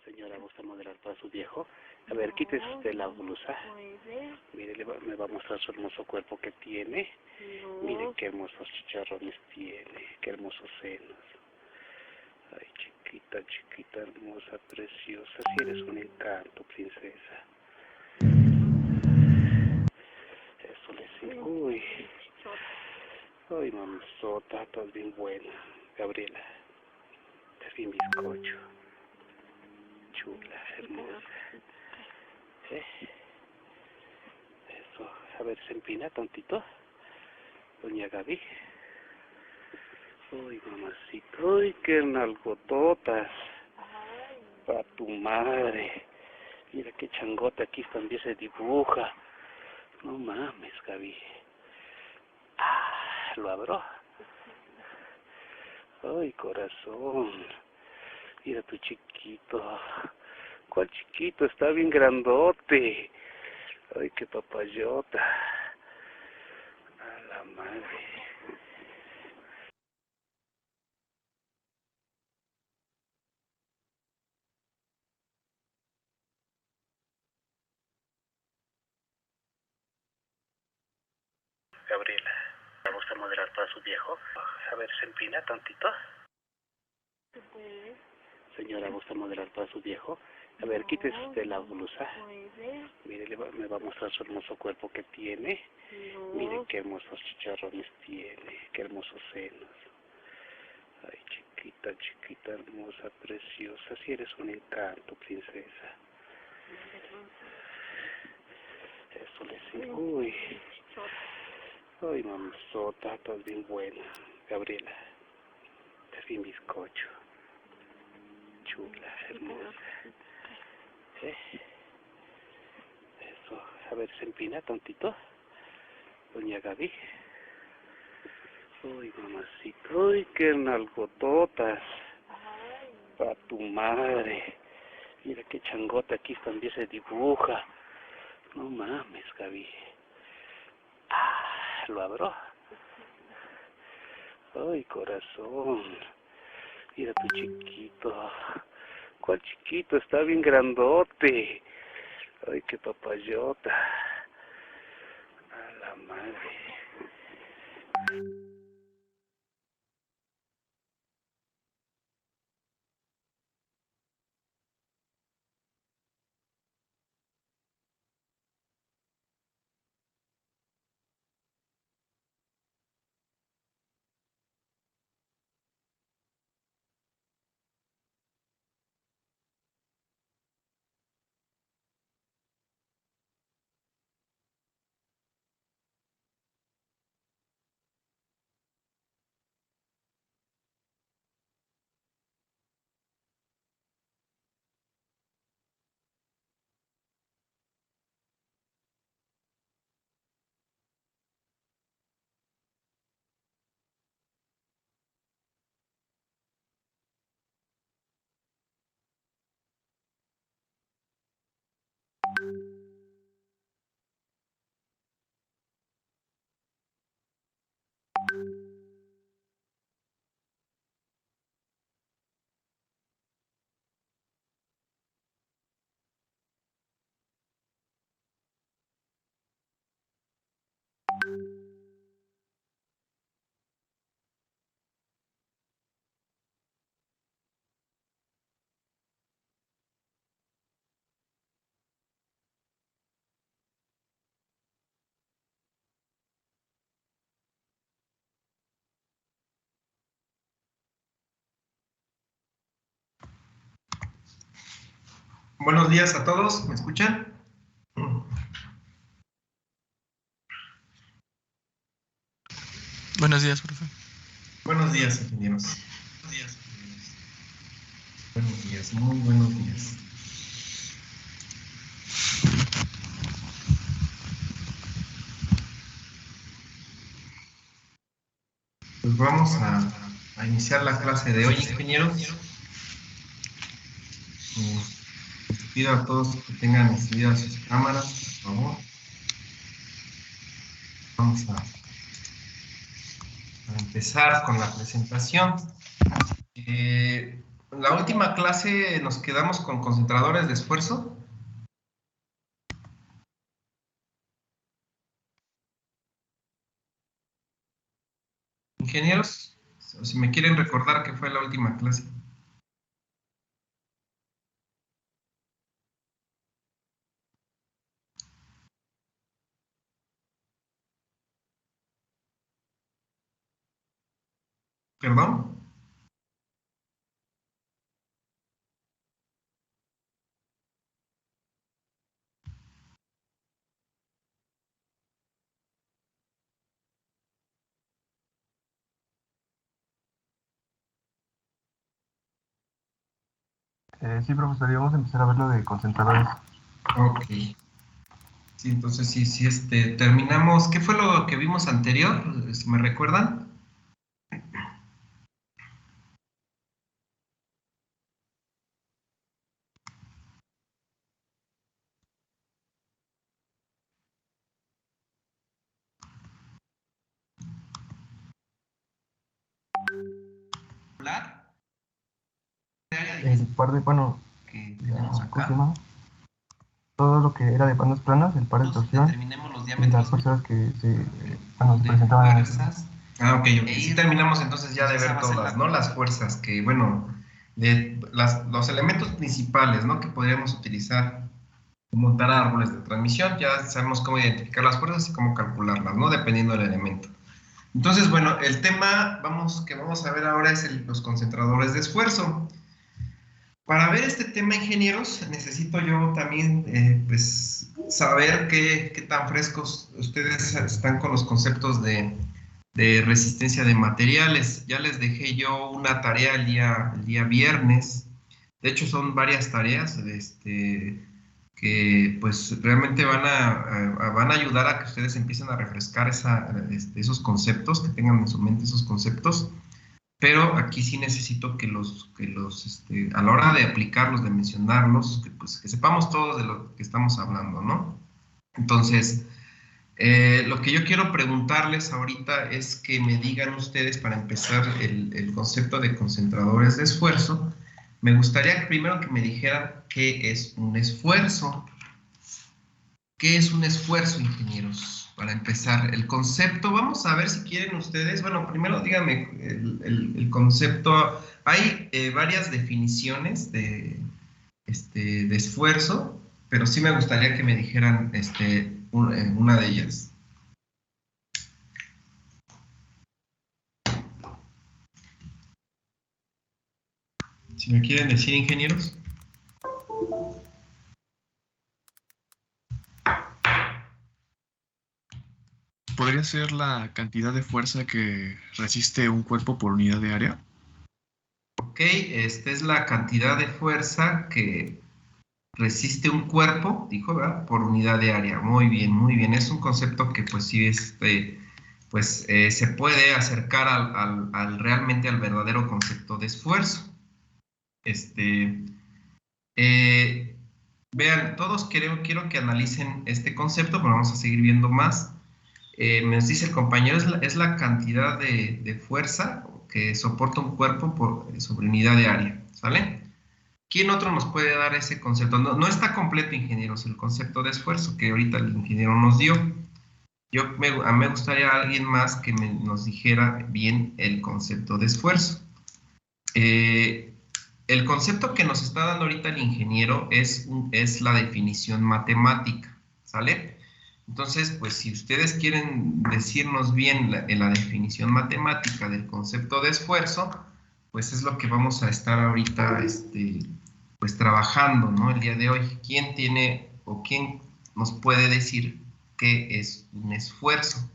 Señora, ¿gusta modelar para su viejo? A ver, quítese usted la blusa. Mire, me va a mostrar su hermoso cuerpo que tiene. Mire qué hermosos chicharrones tiene, qué hermosos senos. Ay, chiquita, chiquita, hermosa, preciosa. Si eres un encanto, princesa. Eso le sigo. Uy. Ay, mamazota, estás bien buena. Gabriela, estás bien bizcocho. Chula, hermosa. Eso. A ver, se empina tantito. Doña Gaby. Uy, mamacita. Uy, qué nalgototas. Pa' tu madre. Mira qué changota aquí también se dibuja. No mames, Gaby. Ah, ¿lo abro? Ay, corazón. Mira tu chiquito. ¿Cuál chiquito? Está bien grandote. Ay, qué papayota. A la madre. Gabriela, ¿me gusta modelar para su viejo? A ver, ¿se empina tantito? Señora, ¿gusta modelar para su viejo? A ver, quítese usted la blusa. Mire, me va a mostrar su hermoso cuerpo que tiene. Mire qué hermosos chicharrones tiene, qué hermosos senos. Ay, chiquita, chiquita, hermosa, preciosa. Si eres un encanto, princesa. Eso le sigo. Uy. Ay, mamazota, estás bien buena. Gabriela, estás bien bizcocho. Chula, hermosa. Eso. A ver, ¿se empina tantito? Doña Gaby. Uy, mamacita. Uy, qué nalgototas. Pa' tu madre. Mira qué changota aquí también se dibuja. No mames, Gaby. Ah, ¿lo abro? Ay, corazón. Mira tu chiquito. ¿Cuál chiquito? Está bien grandote. Ay, qué papayota. A la madre. Buenos días a todos, ¿me escuchan? Buenos días, profe. Buenos días, ingenieros. Buenos días, muy buenos días. Pues vamos a iniciar la clase de hoy, ingenieros. Les pido a todos que tengan encendidas sus cámaras, por favor. Vamos a empezar con la presentación. la última clase nos quedamos con concentradores de esfuerzo. Ingenieros, o si me quieren recordar que fue la última clase. ¿Perdón? Sí, profesor, y vamos a empezar a ver lo de concentradores. Ok. Sí, entonces sí, terminamos. ¿Qué fue lo que vimos anterior? Si ¿me recuerdan? El par de, bueno, ¿cómo se llama? Todo lo que era de bandas planas, el par de torsión y las fuerzas que se presentaban en el... Ok. Sí terminamos entonces ya de ver todas, ¿no? Las fuerzas que, bueno, los elementos principales, ¿no? Que podríamos utilizar como montar árboles de transmisión. Ya sabemos cómo identificar las fuerzas y cómo calcularlas, ¿no? Dependiendo del elemento. Entonces, bueno, el tema que vamos a ver ahora es los concentradores de esfuerzo. Para ver este tema, ingenieros, necesito yo también pues, saber qué tan frescos ustedes están con los conceptos de resistencia de materiales. Ya les dejé yo una tarea el día viernes. De hecho, son varias tareas que pues realmente van a ayudar a que ustedes empiecen a refrescar esos conceptos, que tengan en su mente esos conceptos. Pero aquí sí necesito que a la hora de aplicarlos, de mencionarlos, que sepamos todos de lo que estamos hablando, ¿no? Entonces, lo que yo quiero preguntarles ahorita es que me digan ustedes, para empezar el concepto de concentradores de esfuerzo, me gustaría primero que me dijeran qué es un esfuerzo. ¿Qué es un esfuerzo, ingenieros? Para empezar, el concepto, vamos a ver si quieren ustedes, bueno, primero díganme el concepto. Hay varias definiciones de esfuerzo, pero sí me gustaría que me dijeran una de ellas. Si me quieren decir, ingenieros. ¿Podría ser la cantidad de fuerza que resiste un cuerpo por unidad de área? Ok, esta es la cantidad de fuerza que resiste un cuerpo, dijo, ¿verdad? Por unidad de área. Muy bien, muy bien. Es un concepto que pues sí, se puede acercar realmente al verdadero concepto de esfuerzo. Vean, todos quiero que analicen este concepto, pero vamos a seguir viendo más. Me dice el compañero, es la cantidad de fuerza que soporta un cuerpo sobre unidad de área, ¿sale? ¿Quién otro nos puede dar ese concepto? No está completo, ingenieros, el concepto de esfuerzo que ahorita el ingeniero nos dio. A mí me gustaría alguien más que nos dijera bien el concepto de esfuerzo. El concepto que nos está dando ahorita el ingeniero es la definición matemática, ¿sale? Entonces, pues si ustedes quieren decirnos bien la definición matemática del concepto de esfuerzo, pues es lo que vamos a estar ahorita pues trabajando, ¿no? El día de hoy. ¿Quién tiene o quién nos puede decir qué es un esfuerzo?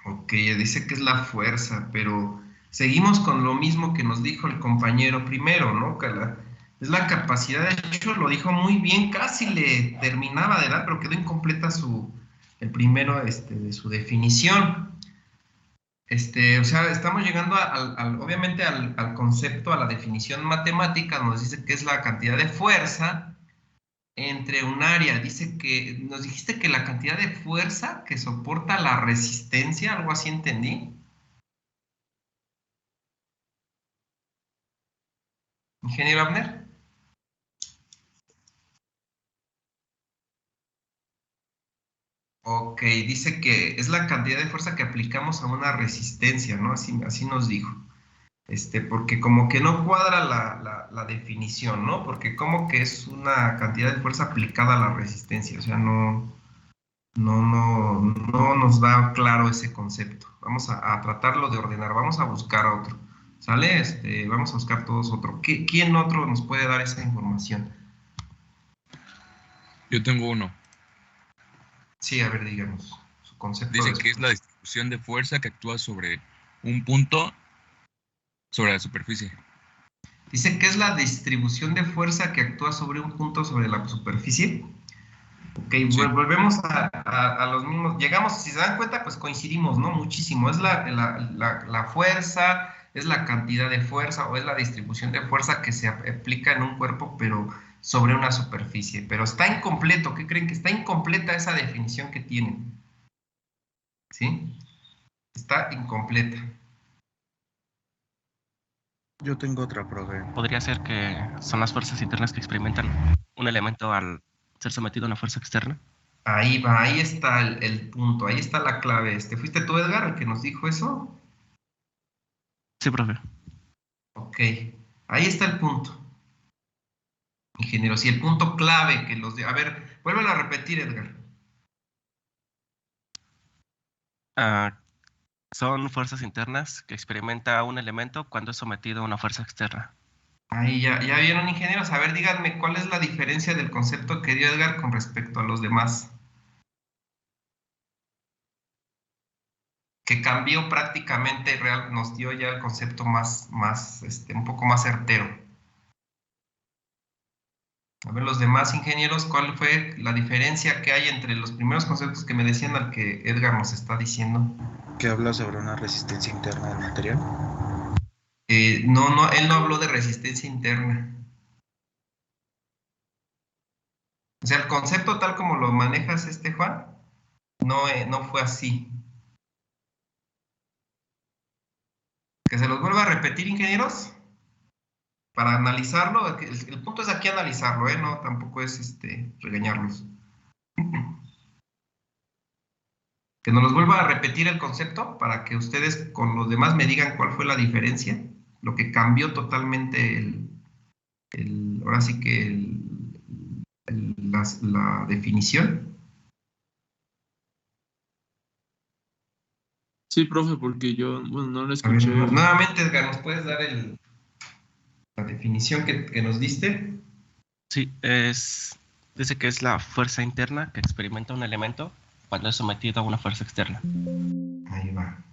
Ok, dice que es la fuerza, pero seguimos con lo mismo que nos dijo el compañero primero, ¿no? Es la capacidad, de hecho lo dijo muy bien, casi le terminaba de dar, pero quedó incompleta el primero de su definición. O sea, estamos llegando obviamente al concepto, a la definición matemática, nos dice que es la cantidad de fuerza entre un área. Nos dijiste que la cantidad de fuerza que soporta la resistencia, algo así entendí. Ingeniero Abner. Ok, dice que es la cantidad de fuerza que aplicamos a una resistencia, ¿no? Así nos dijo. Porque como que no cuadra la definición, ¿no? Porque como que es una cantidad de fuerza aplicada a la resistencia, o sea, no nos da claro ese concepto. Vamos a tratarlo de ordenar, vamos a buscar otro, ¿sale? Vamos a buscar todos otro. ¿Quién otro nos puede dar esa información? Yo tengo uno. Sí, a ver, digamos, su concepto. Dice que es la distribución de fuerza que actúa sobre un punto sobre la superficie. Dice que es la distribución de fuerza que actúa sobre un punto sobre la superficie. Ok, sí. Volvemos a los mismos, llegamos, si se dan cuenta, pues coincidimos, ¿no? Muchísimo, es la fuerza, es la cantidad de fuerza o es la distribución de fuerza que se aplica en un cuerpo, pero sobre una superficie. Pero está incompleto, ¿qué creen? Que está incompleta esa definición que tienen. ¿Sí? Está incompleta. Yo tengo otra, profe. Podría ser que son las fuerzas internas que experimentan un elemento al ser sometido a una fuerza externa. Ahí va, ahí está el punto, ahí está la clave. ¿Fuiste tú, Edgar, el que nos dijo eso? Sí, profe. Ok, ahí está el punto. Ingenieros, y el punto clave que los... A ver, vuélvelo a repetir, Edgar. Son fuerzas internas que experimenta un elemento cuando es sometido a una fuerza externa. Ahí ya vieron, ingenieros. A ver, díganme, ¿cuál es la diferencia del concepto que dio Edgar con respecto a los demás? Que cambió prácticamente, nos dio ya el concepto un poco más certero. A ver, los demás ingenieros, ¿cuál fue la diferencia que hay entre los primeros conceptos que me decían al que Edgar nos está diciendo? Que habla sobre una resistencia interna del material. No, él no habló de resistencia interna. O sea, el concepto tal como lo manejas, Juan, no fue así. Que se los vuelva a repetir, ingenieros, para analizarlo. El punto es aquí analizarlo, no, tampoco es regañarlos. Que nos los vuelva a repetir el concepto para que ustedes con los demás me digan cuál fue la diferencia, lo que cambió totalmente ahora sí que la definición. Sí, profe, porque yo, bueno, no lo escuché. A ver, nuevamente, Edgar, ¿nos puedes dar la definición que nos diste? Sí, dice que es la fuerza interna que experimenta un elemento cuando es sometido a una fuerza externa. Ahí va.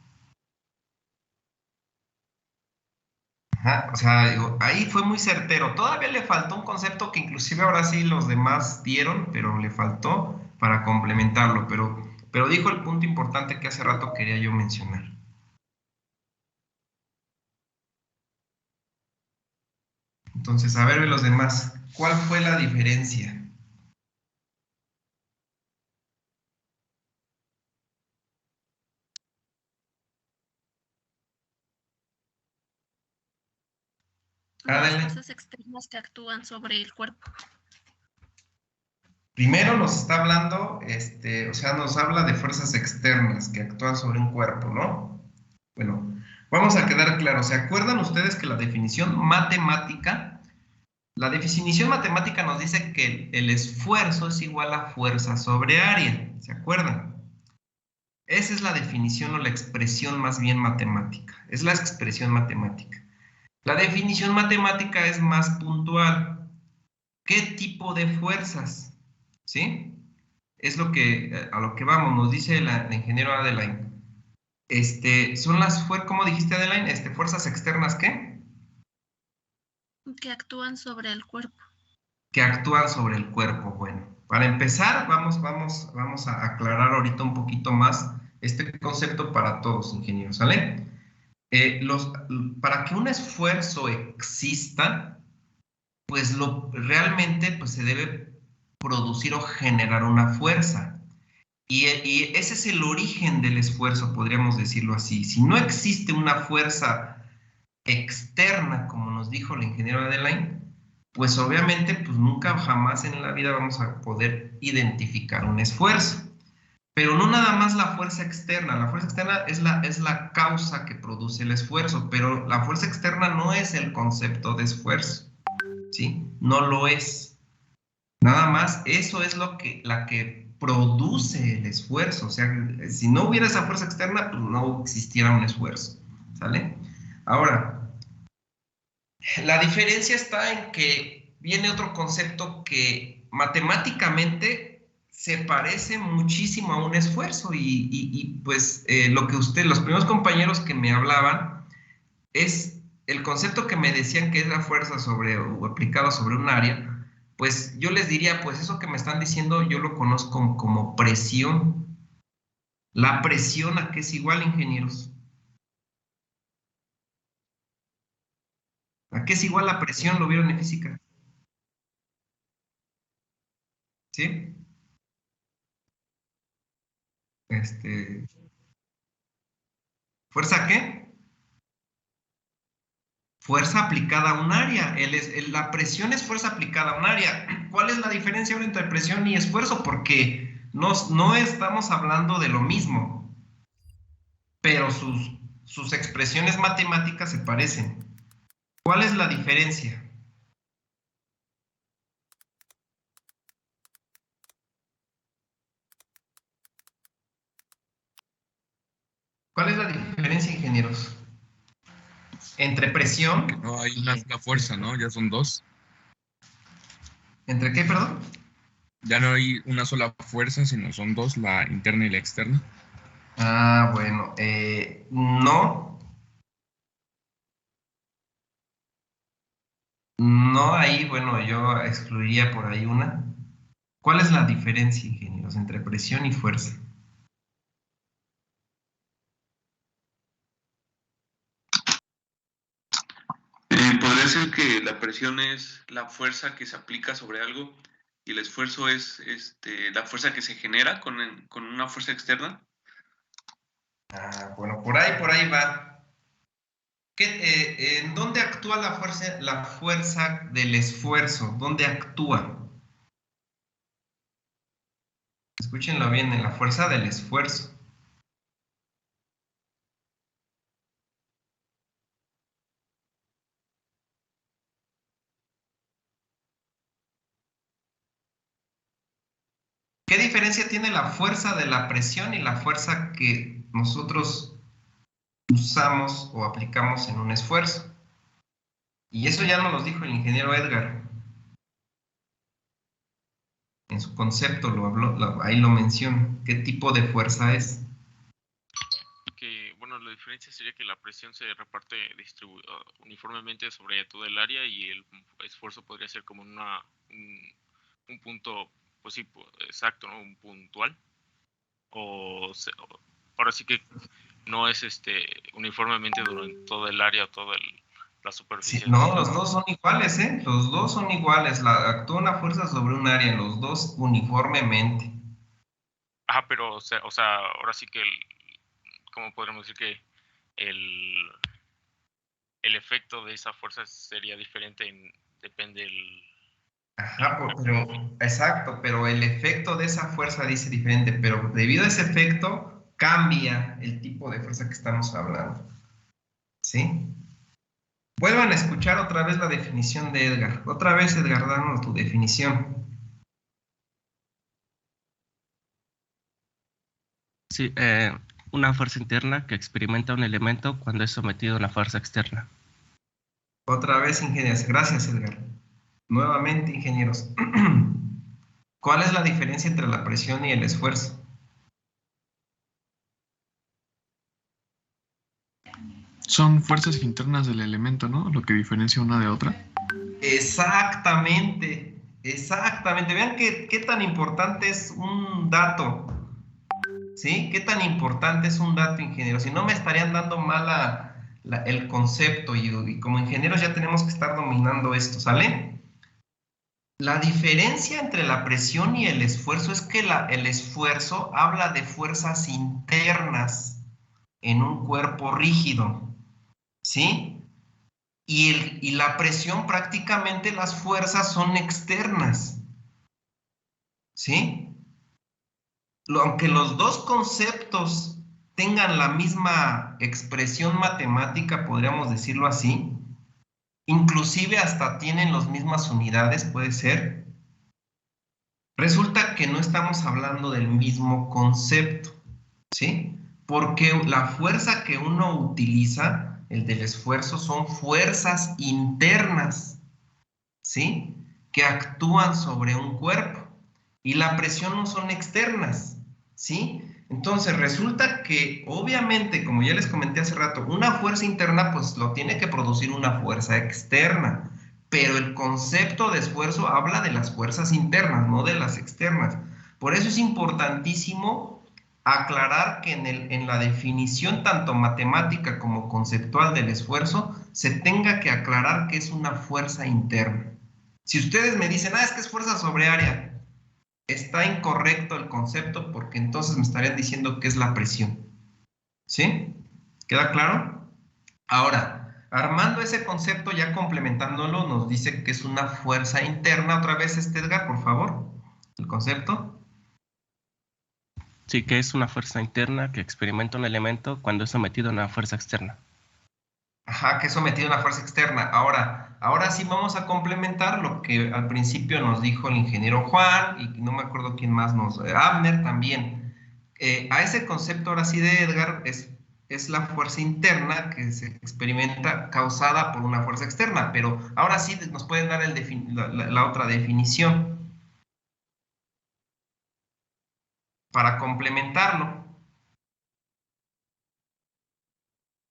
Ajá, o sea, digo, ahí fue muy certero. Todavía le faltó un concepto que inclusive ahora sí los demás dieron, pero le faltó para complementarlo. Pero dijo el punto importante que hace rato quería yo mencionar. Entonces, a ver los demás, ¿cuál fue la diferencia? Las fuerzas externas que actúan sobre el cuerpo. Primero nos está hablando, o sea, nos habla de fuerzas externas que actúan sobre un cuerpo, ¿no? Bueno, vamos a quedar claros. ¿Se acuerdan ustedes que la definición matemática nos dice que el esfuerzo es igual a fuerza sobre área? ¿Se acuerdan? Esa es la definición o la expresión más bien matemática. Es la expresión matemática. La definición matemática es más puntual. ¿Qué tipo de fuerzas? ¿Sí? Es a lo que vamos, nos dice la ingeniero Adeline. Son ¿cómo dijiste, Adeline? ¿Fuerzas externas qué? Que actúan sobre el cuerpo. Que actúan sobre el cuerpo. Bueno, para empezar, vamos a aclarar ahorita un poquito más este concepto para todos, ingenieros, ¿sale? Para que un esfuerzo exista, pues realmente pues, se debe producir o generar una fuerza. Y ese es el origen del esfuerzo, podríamos decirlo así. Si no existe una fuerza externa, como nos dijo el ingeniero Adeline, pues obviamente pues nunca jamás en la vida vamos a poder identificar un esfuerzo. Pero no nada más la fuerza externa es la causa que produce el esfuerzo, pero la fuerza externa no es el concepto de esfuerzo, ¿sí? No lo es. Nada más eso es la que produce el esfuerzo. O sea, si no hubiera esa fuerza externa, pues no existiera un esfuerzo, ¿sale? Ahora, la diferencia está en que viene otro concepto que matemáticamente se parece muchísimo a un esfuerzo y pues lo que los primeros compañeros que me hablaban es el concepto que me decían que es la fuerza o aplicada sobre un área. Pues yo les diría, pues eso que me están diciendo yo lo conozco como presión. ¿La presión a qué es igual, ingenieros? ¿A qué es igual la presión? ¿Lo vieron en física? ¿Sí? ¿Fuerza qué? Fuerza aplicada a un área. La presión es fuerza aplicada a un área. ¿Cuál es la diferencia ahora entre presión y esfuerzo? Porque no estamos hablando de lo mismo, pero sus expresiones matemáticas se parecen. ¿Cuál es la diferencia? ¿Cuál es la diferencia, ingenieros? Entre presión... Que no hay una sola fuerza, ¿no? Ya son dos. ¿Entre qué, perdón? Ya no hay una sola fuerza, sino son dos, la interna y la externa. Ah, bueno. No. No, ahí, bueno, yo excluiría por ahí una. ¿Cuál es la diferencia, ingenieros, entre presión y fuerza? Podría ser que la presión es la fuerza que se aplica sobre algo y el esfuerzo es la fuerza que se genera con una fuerza externa. Ah, bueno, por ahí va. ¿En dónde actúa la fuerza del esfuerzo? ¿Dónde actúa? Escúchenlo bien, en la fuerza del esfuerzo. ¿Qué diferencia tiene la fuerza de la presión y la fuerza que nosotros usamos o aplicamos en un esfuerzo? Y eso ya nos lo dijo el ingeniero Edgar. En su concepto lo habló, ahí lo menciona. ¿Qué tipo de fuerza es? Que, bueno, la diferencia sería que la presión se reparte uniformemente sobre todo el área y el esfuerzo podría ser como un punto, pues sí, exacto, ¿no? Un puntual. Ahora sí que no es uniformemente durante todo el área o toda la superficie. Sí, no, los dos son iguales, ¿eh? Los dos son iguales. Actúa una fuerza sobre un área, los dos uniformemente. Ajá, pero, o sea, ahora sí que ¿cómo podríamos decir que el efecto de esa fuerza sería diferente depende del... Ajá, exacto, pero el efecto de esa fuerza dice diferente, pero debido a ese efecto cambia el tipo de fuerza que estamos hablando. ¿Sí? Vuelvan a escuchar otra vez la definición de Edgar. Otra vez, Edgar, danos tu definición. Sí, una fuerza interna que experimenta un elemento cuando es sometido a una fuerza externa. Otra vez, ingenieros. Gracias, Edgar. Nuevamente, ingenieros. ¿Cuál es la diferencia entre la presión y el esfuerzo? Son fuerzas internas del elemento, ¿no? Lo que diferencia una de otra. Exactamente, exactamente. Vean qué tan importante es un dato. ¿Sí? ¿Qué tan importante es un dato, ingeniero? Si no, me estarían dando mal el concepto y como ingenieros ya tenemos que estar dominando esto, ¿sale? La diferencia entre la presión y el esfuerzo es que el esfuerzo habla de fuerzas internas en un cuerpo rígido, ¿sí? Y la presión, prácticamente las fuerzas son externas, ¿sí? Aunque los dos conceptos tengan la misma expresión matemática, podríamos decirlo así, inclusive hasta tienen las mismas unidades, puede ser, resulta que no estamos hablando del mismo concepto, ¿sí? Porque la fuerza que uno utiliza, el del esfuerzo, son fuerzas internas, ¿sí? Que actúan sobre un cuerpo. Y la presión no son externas, ¿sí? Entonces resulta que obviamente, como ya les comenté hace rato, una fuerza interna pues lo tiene que producir una fuerza externa, pero el concepto de esfuerzo habla de las fuerzas internas, no de las externas. Por eso es importantísimo aclarar que en la definición tanto matemática como conceptual del esfuerzo se tenga que aclarar que es una fuerza interna. Si ustedes me dicen, es que es fuerza sobre área, está incorrecto el concepto porque entonces me estarían diciendo que es la presión. ¿Sí? ¿Queda claro? Ahora, armando ese concepto, ya complementándolo, nos dice que es una fuerza interna. Otra vez, Edgar, por favor, el concepto. Sí, que es una fuerza interna que experimenta un elemento cuando es sometido a una fuerza externa. Ajá, que es sometido a una fuerza externa. Ahora sí vamos a complementar lo que al principio nos dijo el ingeniero Juan y no me acuerdo quién más Abner también. A ese concepto ahora sí de Edgar es la fuerza interna que se experimenta causada por una fuerza externa, pero ahora sí nos pueden dar la otra definición para complementarlo.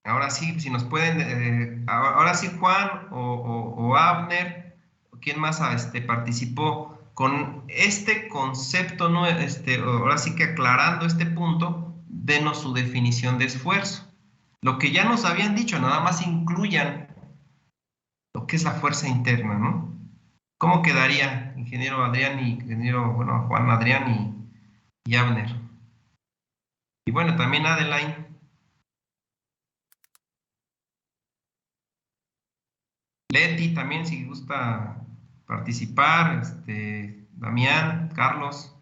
Ahora sí, si nos pueden, ahora sí Juan o Abner, ¿quién más participó con este concepto? ¿No? Ahora sí que aclarando este punto, denos su definición de esfuerzo. Lo que ya nos habían dicho, nada más incluyan lo que es la fuerza interna, ¿no? ¿Cómo quedaría, ingeniero Adrián y Juan Adrián y Abner? Y bueno, también Adeline. Leti también, si gusta participar, Damián, Carlos.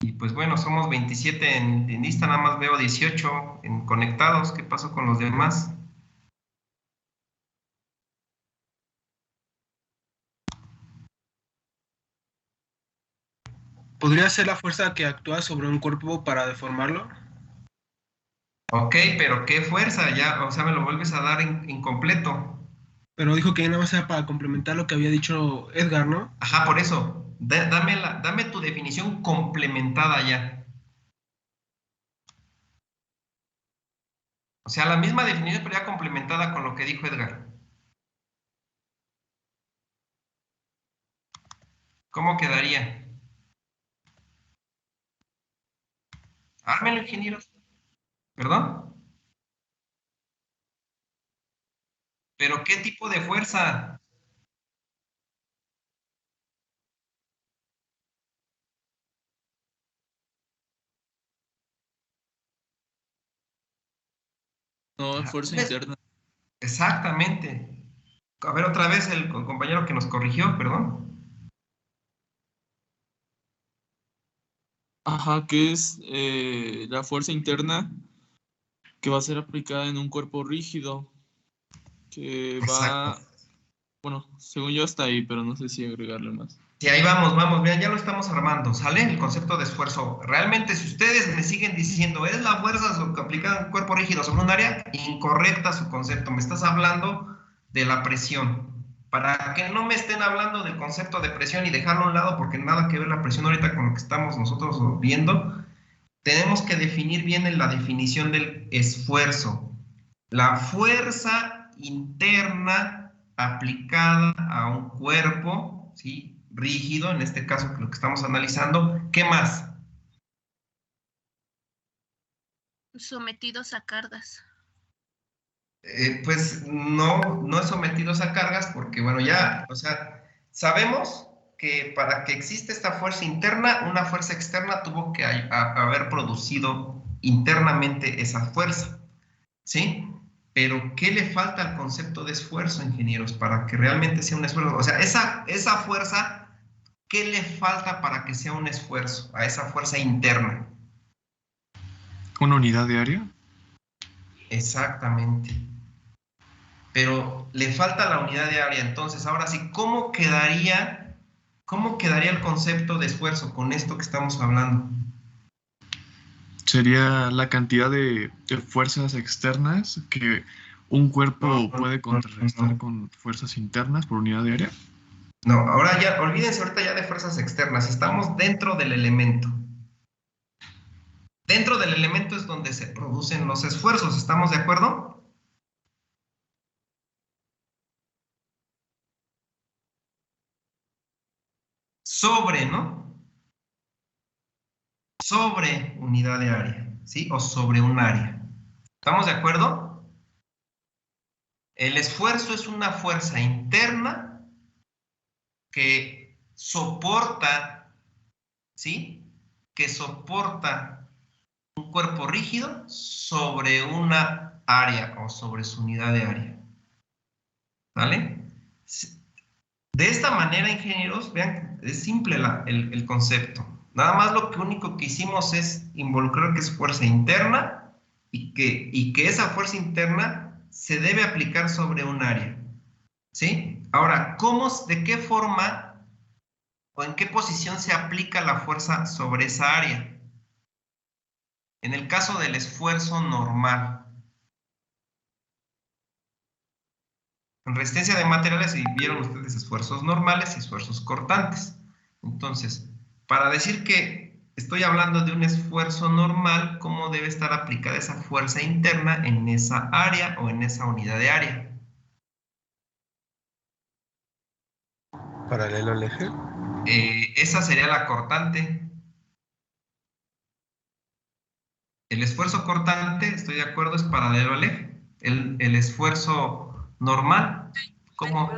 Y pues bueno, somos 27 en lista, nada más veo 18 conectados. ¿Qué pasó con los demás? ¿Podría ser la fuerza que actúa sobre un cuerpo para deformarlo? Ok, pero ¿qué fuerza? Ya, o sea, me lo vuelves a dar incompleto. Pero dijo que nada más era para complementar lo que había dicho Edgar, ¿no? Ajá, por eso. Dame tu definición complementada ya. O sea, la misma definición, pero ya complementada con lo que dijo Edgar. ¿Cómo quedaría? Ármelo, ingenieros. ¿Perdón? ¿Pero qué tipo de fuerza? No, fuerza interna. Exactamente. A ver, otra vez el compañero que nos corrigió, perdón. Ajá, que es la fuerza interna que va a ser aplicada en un cuerpo rígido, que va, bueno, según yo hasta ahí, pero no sé si agregarle más. Sí, ahí vamos, vean, ya lo estamos armando, ¿sale? El concepto de esfuerzo. Realmente, si ustedes me siguen diciendo, es la fuerza aplicada en un cuerpo rígido sobre un área, incorrecta su concepto. Me estás hablando de la presión. Para que no me estén hablando del concepto de presión y dejarlo a un lado, porque nada que ver la presión ahorita con lo que estamos nosotros viendo, tenemos que definir bien la definición del esfuerzo. La fuerza interna aplicada a un cuerpo, ¿sí? Rígido, en este caso lo que estamos analizando. ¿Qué más? Sometidos a cargas. Pues no es sometidos a cargas porque, bueno, ya, o sea, sabemos que para que exista esta fuerza interna, una fuerza externa tuvo que haber producido internamente esa fuerza, ¿sí? Pero, ¿qué le falta al concepto de esfuerzo, ingenieros, para que realmente sea un esfuerzo? O sea, esa fuerza, ¿qué le falta para que sea un esfuerzo a esa fuerza interna? ¿Una unidad de área? Exactamente. Pero le falta la unidad de área. Entonces, ahora sí, ¿cómo quedaría el concepto de esfuerzo con esto que estamos hablando? Sería la cantidad de fuerzas externas que un cuerpo puede contrarrestar con fuerzas internas por unidad de área. No, ahora ya, olvídense ahorita ya de fuerzas externas, estamos dentro del elemento. Dentro del elemento es donde se producen los esfuerzos, ¿estamos de acuerdo? Sobre, ¿no? Sobre unidad de área, ¿sí? O sobre un área. ¿Estamos de acuerdo? El esfuerzo es una fuerza interna que soporta, ¿sí? Que soporta un cuerpo rígido sobre una área o sobre su unidad de área. ¿Vale? De esta manera, ingenieros, vean, es simple el concepto. Nada más lo único que hicimos es involucrar que es fuerza interna y que esa fuerza interna se debe aplicar sobre un área. ¿Sí? Ahora, de qué forma o en qué posición se aplica la fuerza sobre esa área? En el caso del esfuerzo normal. En resistencia de materiales vieron ustedes esfuerzos normales y esfuerzos cortantes. Entonces, para decir que estoy hablando de un esfuerzo normal, ¿cómo debe estar aplicada esa fuerza interna en esa área o en esa unidad de área? ¿Paralelo al eje? Esa sería la cortante. El esfuerzo cortante, estoy de acuerdo, es paralelo al eje. El esfuerzo normal, ¿cómo?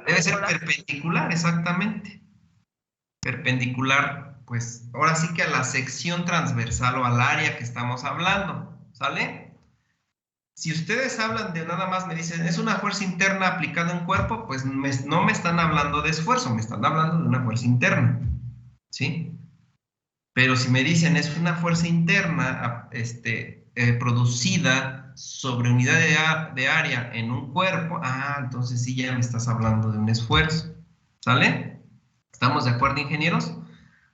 Debe ser perpendicular, exactamente. Perpendicular, pues ahora sí que a la sección transversal o al área que estamos hablando, ¿sale? Si ustedes hablan de nada más, me dicen, es una fuerza interna aplicada en cuerpo, pues no me están hablando de esfuerzo, me están hablando de una fuerza interna, ¿sí? Pero si me dicen, es una fuerza interna producida sobre unidad de área en un cuerpo, entonces sí ya me estás hablando de un esfuerzo, ¿sale? ¿Estamos de acuerdo, ingenieros?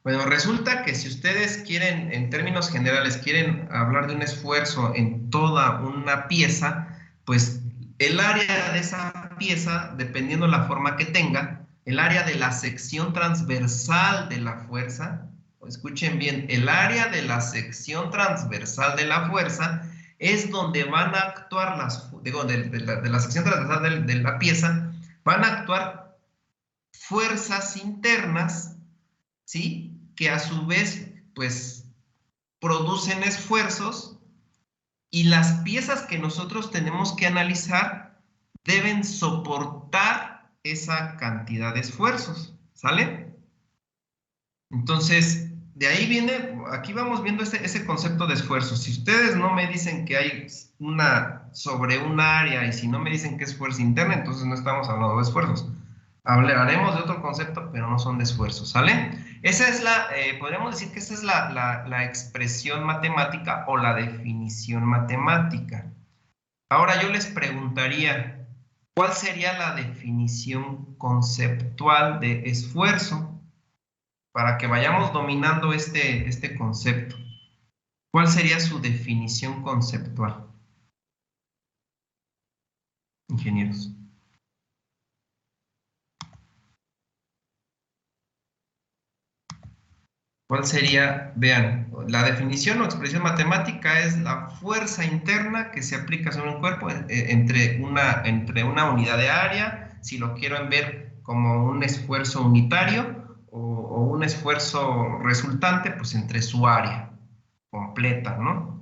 Bueno, resulta que si ustedes quieren, en términos generales, quieren hablar de un esfuerzo en toda una pieza, pues el área de esa pieza, dependiendo la forma que tenga, el área de la sección transversal de la fuerza, escuchen bien, el área de la sección transversal de la fuerza es donde van a actuar de la sección transversal de la pieza, van a actuar fuerzas internas, ¿sí? Que a su vez, pues, producen esfuerzos y las piezas que nosotros tenemos que analizar deben soportar esa cantidad de esfuerzos, ¿sale? Entonces, de ahí viene, aquí vamos viendo ese concepto de esfuerzo. Si ustedes no me dicen que hay sobre un área y si no me dicen que es fuerza interna, entonces no estamos hablando de esfuerzos. Hablaremos de otro concepto, pero no son de esfuerzos, ¿sale? Esa es podríamos decir que esa es la expresión matemática o la definición matemática. Ahora yo les preguntaría, ¿cuál sería la definición conceptual de esfuerzo? Para que vayamos dominando este concepto. ¿Cuál sería su definición conceptual? Ingenieros. ¿Cuál sería? Vean, la definición o expresión matemática es la fuerza interna que se aplica sobre un cuerpo entre una unidad de área, si lo quieren ver como un esfuerzo unitario o un esfuerzo resultante, pues entre su área completa, ¿no?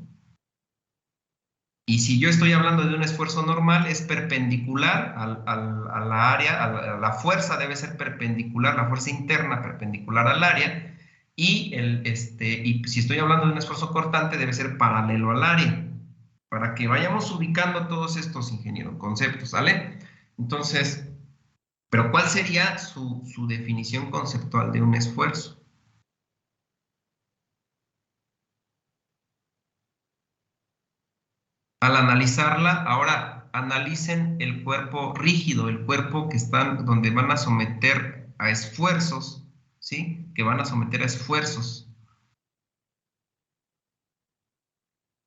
Y si yo estoy hablando de un esfuerzo normal, es perpendicular a la área, a la fuerza debe ser perpendicular, la fuerza interna perpendicular al área, y si estoy hablando de un esfuerzo cortante, debe ser paralelo al área, para que vayamos ubicando todos estos, ingenieros, conceptos, ¿sale? Entonces, pero ¿cuál sería su definición conceptual de un esfuerzo? Al analizarla, ahora analicen el cuerpo rígido, el cuerpo donde van a someter a esfuerzos, ¿sí? Que van a someter a esfuerzos.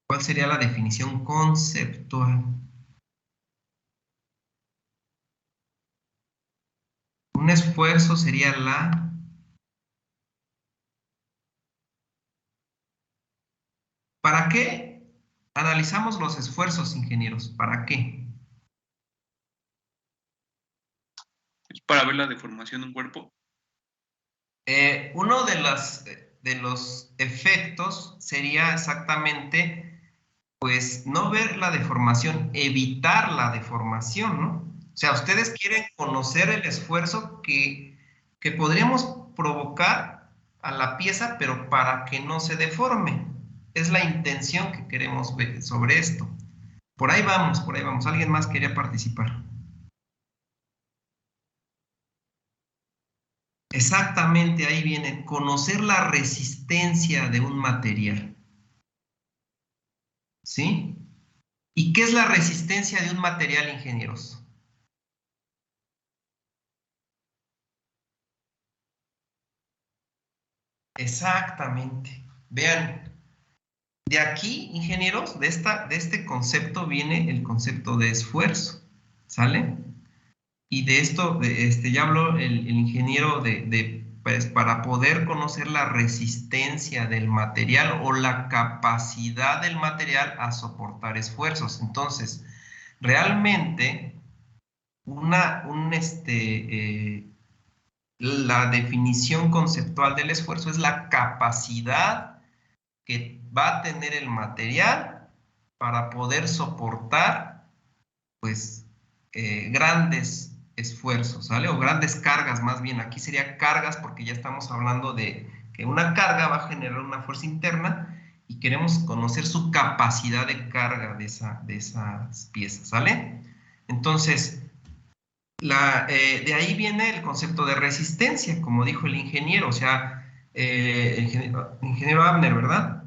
¿Cuál sería la definición conceptual? Un esfuerzo sería ¿Para qué analizamos los esfuerzos, ingenieros? ¿Para qué? ¿Es para ver la deformación de un cuerpo? Uno de los efectos sería exactamente, pues, no ver la deformación, evitar la deformación, ¿no? O sea, ustedes quieren conocer el esfuerzo que podríamos provocar a la pieza, pero para que no se deforme. Es la intención que queremos ver sobre esto. Por ahí vamos, por ahí vamos. ¿Alguien más quería participar? Exactamente, ahí viene, conocer la resistencia de un material. ¿Sí? ¿Y qué es la resistencia de un material, ingenieros? Exactamente. Vean, de aquí, ingenieros, de este concepto viene el concepto de esfuerzo. ¿Sale? Y de esto, ya habló el ingeniero pues, para poder conocer la resistencia del material o la capacidad del material a soportar esfuerzos. Entonces, realmente, la definición conceptual del esfuerzo es la capacidad que va a tener el material para poder soportar, pues, grandes esfuerzos, ¿sale? O grandes cargas, más bien. Aquí sería cargas porque ya estamos hablando de que una carga va a generar una fuerza interna y queremos conocer su capacidad de carga de esas piezas, ¿sale? Entonces, de ahí viene el concepto de resistencia, como dijo el ingeniero, o sea, el ingeniero Abner, ¿verdad?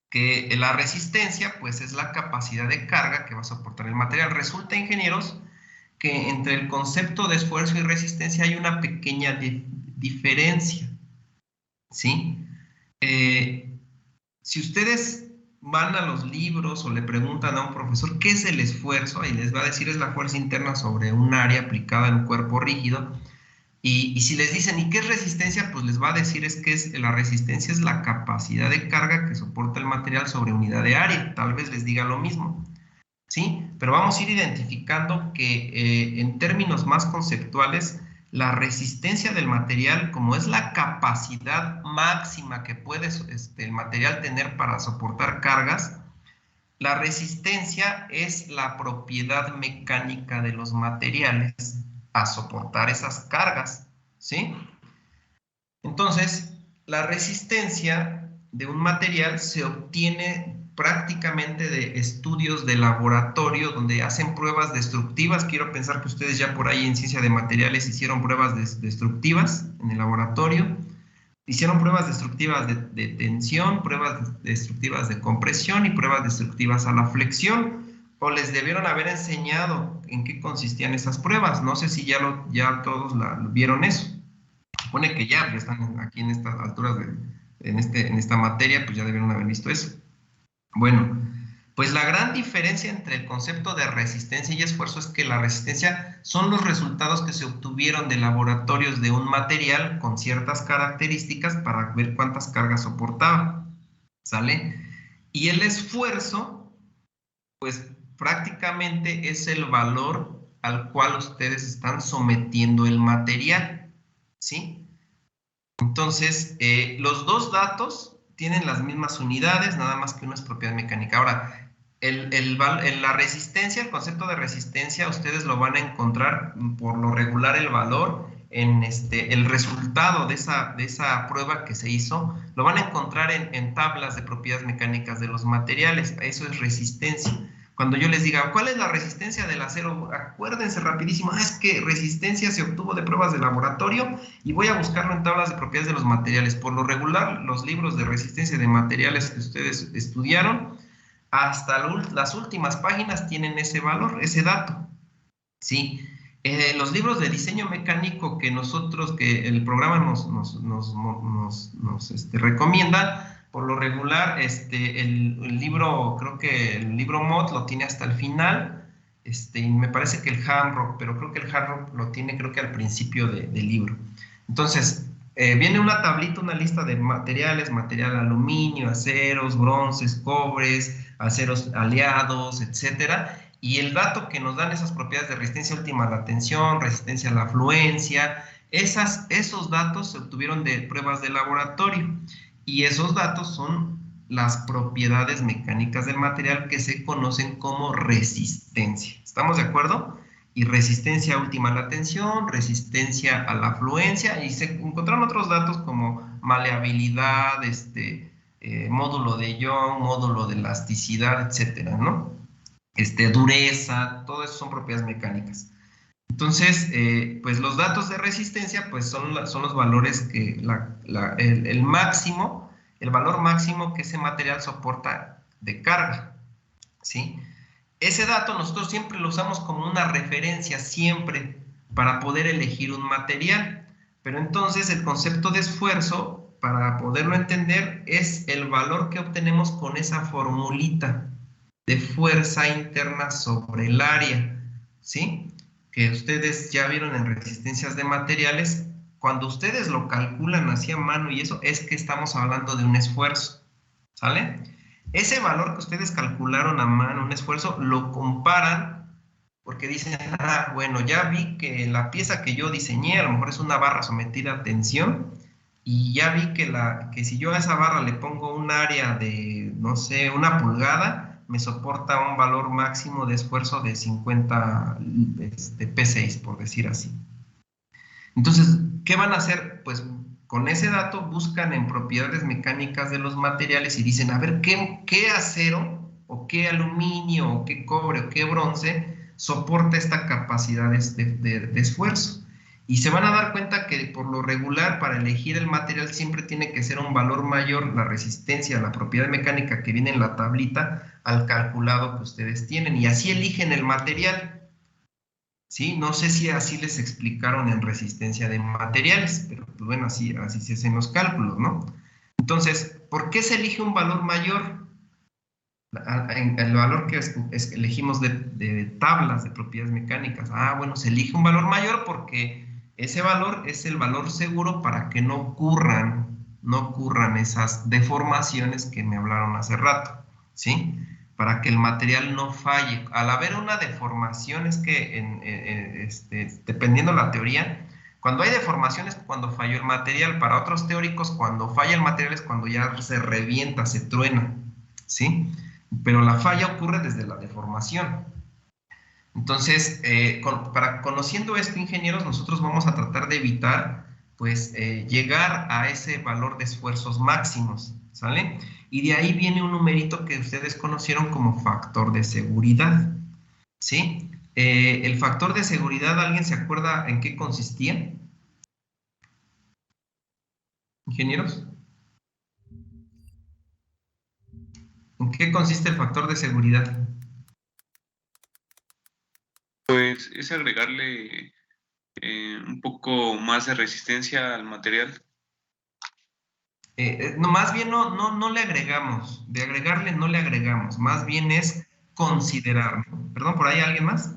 Que la resistencia, pues, es la capacidad de carga que va a soportar el material. Resulta, ingenieros, que entre el concepto de esfuerzo y resistencia hay una pequeña diferencia, ¿sí? Si ustedes van a los libros o le preguntan a un profesor qué es el esfuerzo, y les va a decir es la fuerza interna sobre un área aplicada en un cuerpo rígido, y si les dicen, ¿y qué es resistencia? Pues les va a decir la resistencia es la capacidad de carga que soporta el material sobre unidad de área. Tal vez les diga lo mismo, ¿sí? Pero vamos a ir identificando que en términos más conceptuales, la resistencia del material, como es la capacidad máxima que puede el material tener para soportar cargas, la resistencia es la propiedad mecánica de los materiales a soportar esas cargas, ¿sí? Entonces, la resistencia de un material se obtiene prácticamente de estudios de laboratorio donde hacen pruebas destructivas. Quiero pensar que ustedes ya por ahí en ciencia de materiales hicieron pruebas destructivas en el laboratorio. Hicieron pruebas destructivas de tensión, pruebas destructivas de compresión y pruebas destructivas a la flexión. O les debieron haber enseñado en qué consistían esas pruebas. No sé si ya todos vieron eso. Supone que ya están aquí en estas alturas, en esta materia, pues ya debieron haber visto eso. Bueno, Pues la gran diferencia entre el concepto de resistencia y esfuerzo es que la resistencia son los resultados que se obtuvieron de laboratorios de un material con ciertas características para ver cuántas cargas soportaba, ¿sale? Y el esfuerzo, pues prácticamente es el valor al cual ustedes están sometiendo el material, ¿sí? Entonces, los dos datos tienen las mismas unidades, nada más que uno es propiedad mecánica. Ahora, la resistencia, el concepto de resistencia, ustedes lo van a encontrar por lo regular el valor en el resultado de esa prueba que se hizo, lo van a encontrar en tablas de propiedades mecánicas de los materiales. Eso es resistencia. Cuando yo les diga, ¿cuál es la resistencia del acero? Acuérdense rapidísimo, es que resistencia se obtuvo de pruebas de laboratorio y voy a buscarlo en tablas de propiedades de los materiales. Por lo regular, los libros de resistencia de materiales que ustedes estudiaron, hasta las últimas páginas tienen ese valor, ese dato, ¿sí? Los libros de diseño mecánico que el programa nos recomienda, por lo regular, el libro, creo que el libro MOD lo tiene hasta el final, y me parece que el Hamrock, pero creo que el Hamrock lo tiene creo que al principio del libro. Entonces, viene una tablita, una lista de materiales, material aluminio, aceros, bronces, cobres, aceros aliados, etcétera, y el dato que nos dan esas propiedades de resistencia última a la tensión, resistencia a la afluencia, esos datos se obtuvieron de pruebas de laboratorio, y esos datos son las propiedades mecánicas del material que se conocen como resistencia. ¿Estamos de acuerdo? Y resistencia última a la tensión, resistencia a la afluencia, y se encontraron otros datos como maleabilidad, módulo de Young, módulo de elasticidad, etcétera, ¿no? Dureza, todo eso son propiedades mecánicas. Entonces, pues los datos de resistencia, pues son los valores que el valor máximo que ese material soporta de carga, ¿sí? Ese dato nosotros siempre lo usamos como una referencia, siempre, para poder elegir un material. Pero entonces el concepto de esfuerzo, para poderlo entender, es el valor que obtenemos con esa formulita de fuerza interna sobre el área, ¿sí? Que ustedes ya vieron en resistencias de materiales. Cuando ustedes lo calculan así a mano y eso, es que estamos hablando de un esfuerzo, ¿sale? Ese valor que ustedes calcularon a mano, un esfuerzo, lo comparan porque dicen, bueno, ya vi que la pieza que yo diseñé a lo mejor es una barra sometida a tensión, y ya vi que si yo a esa barra le pongo un área de, no sé, 1 pulgada, me soporta un valor máximo de esfuerzo de 50 P6, por decir así. Entonces, ¿qué van a hacer? Pues con ese dato buscan en propiedades mecánicas de los materiales y dicen, a ver, ¿qué acero o qué aluminio o qué cobre o qué bronce soporta esta capacidad de esfuerzo? Y se van a dar cuenta que por lo regular para elegir el material siempre tiene que ser un valor mayor la resistencia, la propiedad mecánica que viene en la tablita al calculado que ustedes tienen, y así eligen el material. ¿Sí? No sé si así les explicaron en resistencia de materiales, pero pues bueno, así se hacen los cálculos, ¿no? Entonces, ¿por qué se elige un valor mayor? El valor que elegimos de tablas de propiedades mecánicas. Bueno, se elige un valor mayor porque ese valor es el valor seguro para que no ocurran esas deformaciones que me hablaron hace rato, ¿sí? Para que el material no falle. Al haber una deformación, es que dependiendo de la teoría, cuando hay deformaciones, cuando falló el material. Para otros teóricos, cuando falla el material es cuando ya se revienta, se truena, ¿sí? Pero la falla ocurre desde la deformación. Entonces, conociendo esto, ingenieros, nosotros vamos a tratar de evitar, pues, llegar a ese valor de esfuerzos máximos, ¿sale? Y de ahí viene un numerito que ustedes conocieron como factor de seguridad, ¿sí? El factor de seguridad, ¿alguien se acuerda en qué consistía? ¿Ingenieros? ¿En qué consiste el factor de seguridad? Pues es agregarle un poco más de resistencia al material. No, más bien no le agregamos, de agregarle no le agregamos, más bien es considerarlo. Perdón, ¿por ahí alguien más?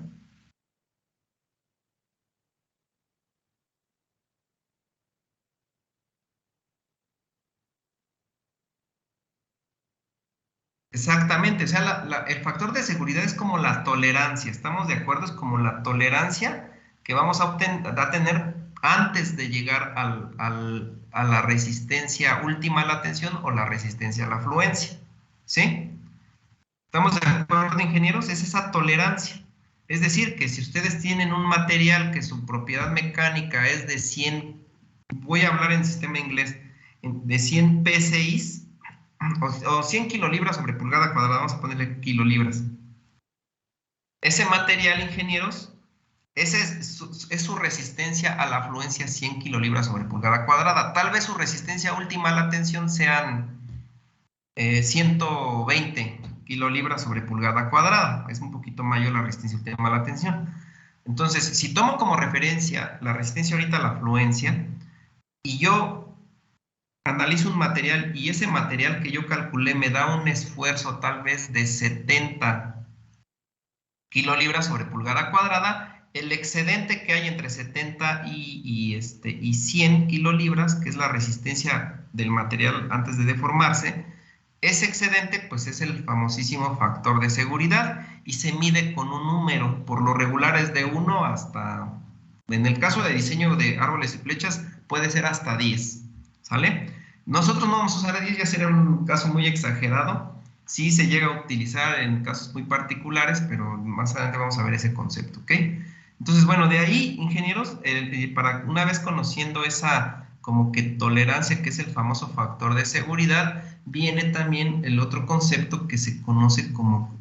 Exactamente, o sea, el factor de seguridad es como la tolerancia, ¿estamos de acuerdo? Es como la tolerancia que vamos a tener antes de llegar a la resistencia última a la tensión o la resistencia a la fluencia, ¿sí? ¿Estamos de acuerdo, ingenieros? Es esa tolerancia. Es decir, que si ustedes tienen un material que su propiedad mecánica es de 100, voy a hablar en sistema inglés, de 100 PSI, o 100 kilolibras sobre pulgada cuadrada, vamos a ponerle kilolibras. Ese material, ingenieros, es su resistencia a la fluencia 100 kilolibras sobre pulgada cuadrada. Tal vez su resistencia última a la tensión sean 120 kilolibras sobre pulgada cuadrada. Es un poquito mayor la resistencia última a la tensión. Entonces, si tomo como referencia la resistencia ahorita a la fluencia y yo analizo un material y ese material que yo calculé me da un esfuerzo tal vez de 70 kilolibras sobre pulgada cuadrada, el excedente que hay entre 70 y 100 kilolibras, que es la resistencia del material antes de deformarse, ese excedente pues es el famosísimo factor de seguridad y se mide con un número, por lo regular es de 1 hasta, en el caso de diseño de árboles y flechas, puede ser hasta 10, ¿sale? Nosotros no vamos a usar 10, ya sería un caso muy exagerado. Sí se llega a utilizar en casos muy particulares, pero más adelante vamos a ver ese concepto, ¿ok? Entonces, bueno, de ahí, ingenieros, para una vez conociendo esa como que tolerancia, que es el famoso factor de seguridad, viene también el otro concepto que se conoce como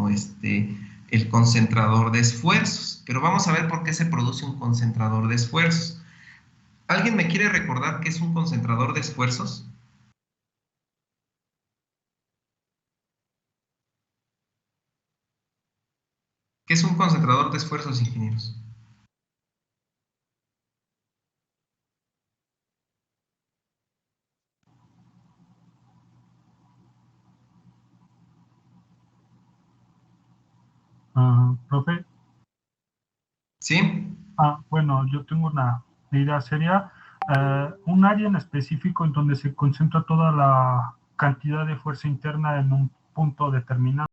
el concentrador de esfuerzos. Pero vamos a ver por qué se produce un concentrador de esfuerzos. ¿Alguien me quiere recordar qué es un concentrador de esfuerzos? ¿Qué es un concentrador de esfuerzos, ingenieros? Profe. ¿Sí? Bueno, yo tengo una idea seria. Un área en específico en donde se concentra toda la cantidad de fuerza interna en un punto determinado.